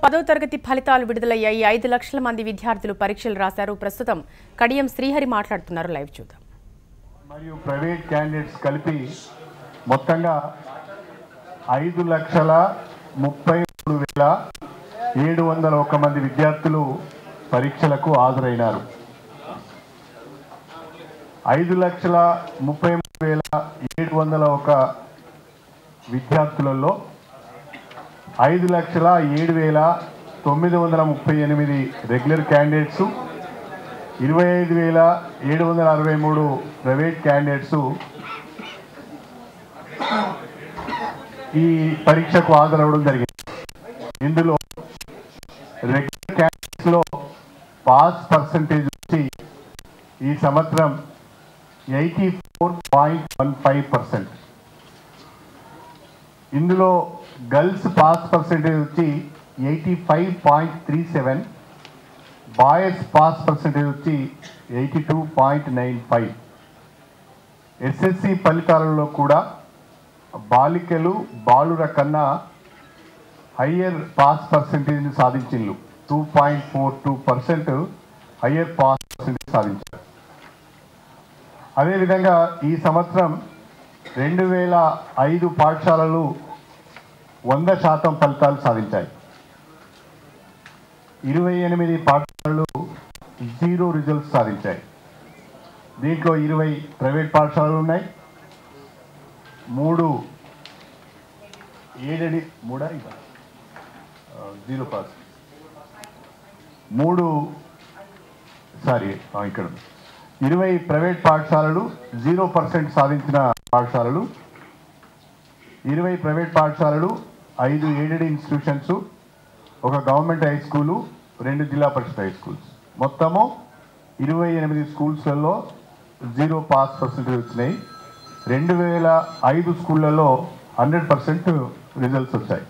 10వ తరగతి ఫలితాలు విడుదలయ్యాయి. 5 లక్షల మంది విద్యార్థులు పరీక్షలు రాశారు. ప్రస్తుతం కడియం శ్రీహరి మాట్లాడుతున్నారు. లైవ్ చూద్దాం. మరియు ప్రైవేట్ క్యాండిడేట్స్ కలిపి మొత్తంగా 5,33,701 మంది విద్యార్థులు పరీక్షలకు హాజరైనారు. 5,33,701 విద్యార్థులలో 5,07,938 రెగ్యులర్ క్యాండిడేట్స్, 25,763 ప్రైవేట్ క్యాండిడేట్స్ ఈ పరీక్షకు హాజరవడం జరిగింది. ఇందులో రెగ్యులర్ క్యాండిడేట్స్లో పాస్ పర్సంటేజ్ వచ్చి ఈ సంవత్సరం 84.15%. ఇందులో గర్ల్స్ పాస్ పర్సంటేజ్ వచ్చి 85.37, బాయ్స్ పాస్ పర్సంటేజ్ వచ్చి 82.95. ఎస్ఎస్సి ఫలితాలలో కూడా బాలికలు బాలుర కన్నా హయ్యర్ పాస్ పర్సంటేజ్ని సాధించిండ్రు. 2.42% హయ్యర్ పాస్ పర్సంటేజ్ సాధించారు. అదేవిధంగా ఈ సంవత్సరం 2005 పాఠశాలలు 100% ఫలితాలు సాధించాయి. 28 పాఠశాలలు 0 రిజల్ట్స్ సాధించాయి. దీంట్లో 20 ప్రైవేట్ పాఠశాలలు ఉన్నాయి. 3 ఏడెడ్ 0 పాస్, 20 ప్రైవేట్ పాఠశాలలు 0% సాధించిన పాఠశాలలు, 20 ప్రైవేట్ పాఠశాలలు, 5 ఎయిడెడ్ ఇన్స్టిట్యూషన్స్, ఒక గవర్నమెంట్ హై స్కూలు, 2 జిల్లా పరిషత్ హై స్కూల్స్, మొత్తము 28 స్కూల్స్లలో 0 పాస్ పర్సెంటేజ్ వచ్చినాయి. 2005 స్కూళ్ళలో 100% రిజల్ట్స్ వచ్చాయి.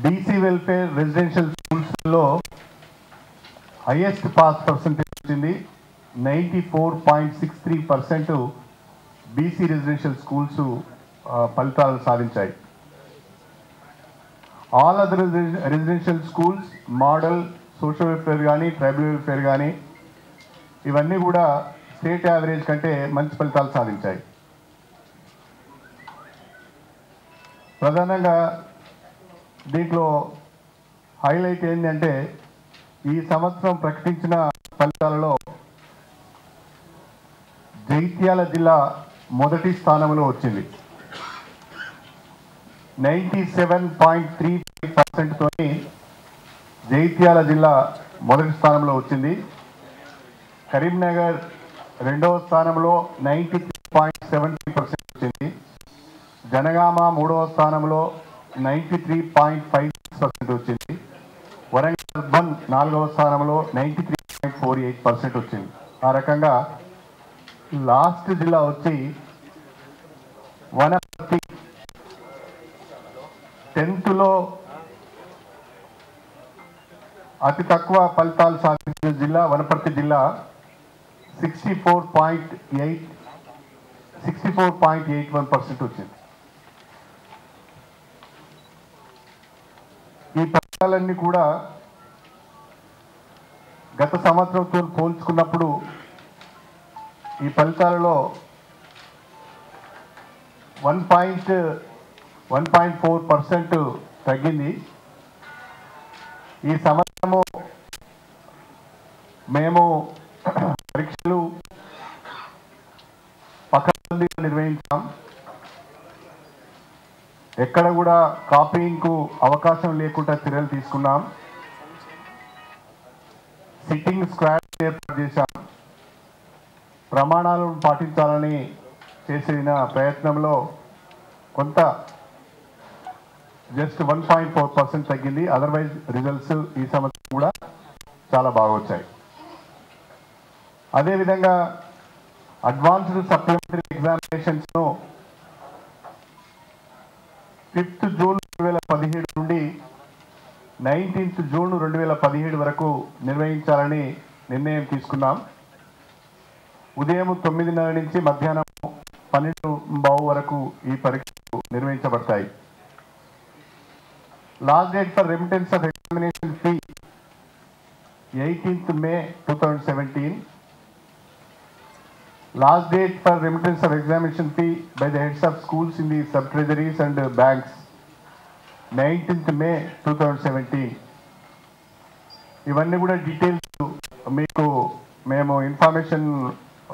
బీసీ వెల్ఫేర్ రెసిడెన్షియల్ స్కూల్స్లో హైయెస్ట్ పాస్ పర్సెంటేజ్ వచ్చింది. 94.63% బీసీ రెసిడెన్షియల్ స్కూల్స్ ఫలితాలు సాధించాయి. All other residential schools, model, social welfare కానీ, ట్రైబల్ వెల్ఫేర్ కానీ ఇవన్నీ కూడా స్టేట్ యావరేజ్ కంటే మంచి ఫలితాలు సాధించాయి. ప్రధానంగా దీంట్లో హైలైట్ ఏంటంటే ఈ సంవత్సరం ప్రకటించిన ఫలితాలలో జగిత్యాల జిల్లా మొదటి స్థానంలో వచ్చింది. 97.35% జగిత్యాల జిల్లా మొదటి స్థానంలో వచ్చింది. కరీంనగర్ రెండవ స్థానంలో 93.70% వచ్చింది. జనగామ మూడవ స్థానంలో 93.56% వచ్చింది. వరంగల్ అర్బన్ 4వ స్థానంలో 93.48% వచ్చింది. ఆ రకంగా లాస్ట్ జిల్లా వచ్చి వనపర్తి. 10th లో అతి తక్కువ ఫలితాలు సాధించిన జిల్లా వనపర్తి జిల్లా. 64.81% వచ్చింది. ఈ ఫలితాలన్నీ కూడా గత సంవత్సరంతో పోల్చుకున్నప్పుడు ఈ ఫలితాలలో 1.4% తగ్గింది. ఈ సంవత్సరము మేము పరీక్షలు పకడ్బందీగా నిర్వహించాం. ఎక్కడ కూడా కాపీయింగ్కు అవకాశం లేకుండా చర్యలు తీసుకున్నాం. సిట్టింగ్ స్క్వాడ్ ఏర్పాటు చేశాం. ప్రమాణాలను పాటించాలని చేసిన ప్రయత్నంలో కొంత జస్ట్ 1.4% తగ్గింది. అదర్వైజ్ రిజల్ట్స్ ఈ సంవత్సరం కూడా చాలా బాగా వచ్చాయి. అదేవిధంగా అడ్వాన్స్డ్ సప్లిమెంటరీ ఎగ్జామినేషన్స్ను 5th జూన్ 2017 నుండి 19th జూన్ 2017 వరకు నిర్వహించాలని నిర్ణయం తీసుకున్నాం. ఉదయం 9:30 నుంచి మధ్యాహ్నం 12:15 వరకు ఈ పరీక్షలు నిర్వహించబడతాయి. Last date for remittance of examination fee 18th May 2017. Last date for remittance of examination fee by the heads of schools in the sub-treasuries and banks 19th May 2017. ఇవన్నీ కూడా డీటెయిల్స్ మీకు మేము ఇన్ఫర్మేషన్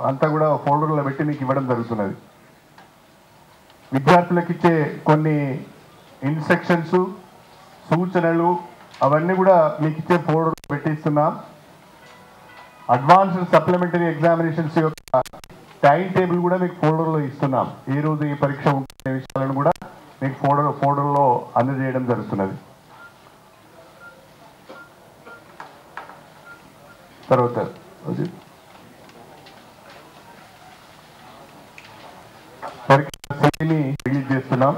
అంతా కూడా ఫోల్డర్లో పెట్టి మీకు ఇవ్వడం జరుగుతున్నది. విద్యార్థులకు ఇచ్చే కొన్ని ఇన్స్ట్రక్షన్స్, సూచనలు అవన్నీ కూడా మీకు ఇచ్చే ఫోల్డర్ పెట్టిస్తున్నాం. అడ్వాన్స్డ్ సప్లిమెంటరీ ఎగ్జామినేషన్స్ యొక్క టైం టేబుల్ కూడా మీకు ఫోల్డర్లో ఇస్తున్నాం. ఈ రోజు ఈ పరీక్ష ఉండే విషయాలను కూడా మీకు ఫోల్డర్లో అందజేయడం జరుగుతున్నది. తర్వాత పరీక్ష రిలీజ్ చేస్తున్నాం.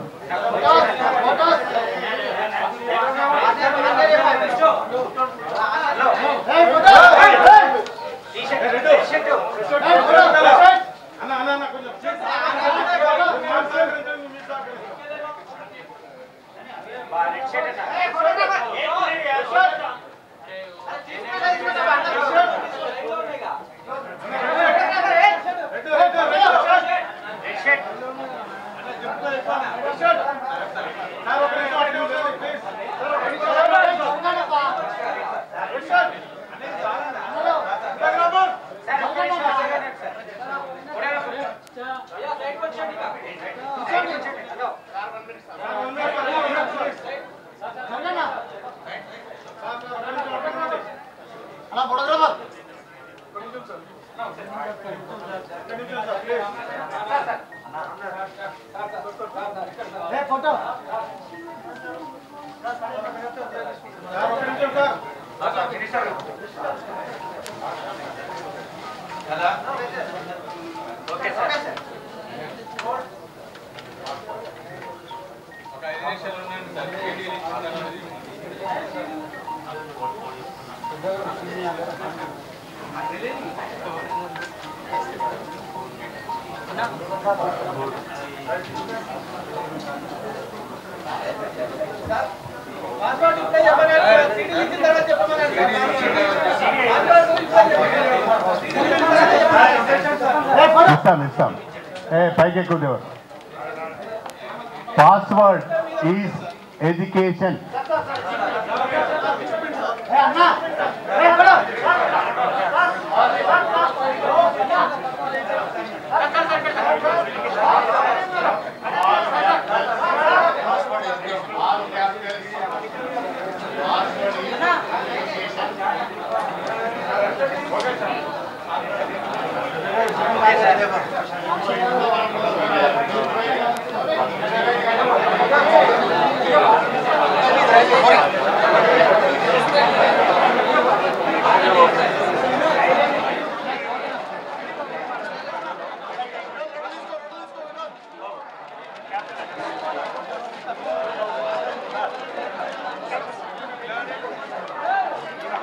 ఇస్తాం పైకి ఎక్కువ. Password is education.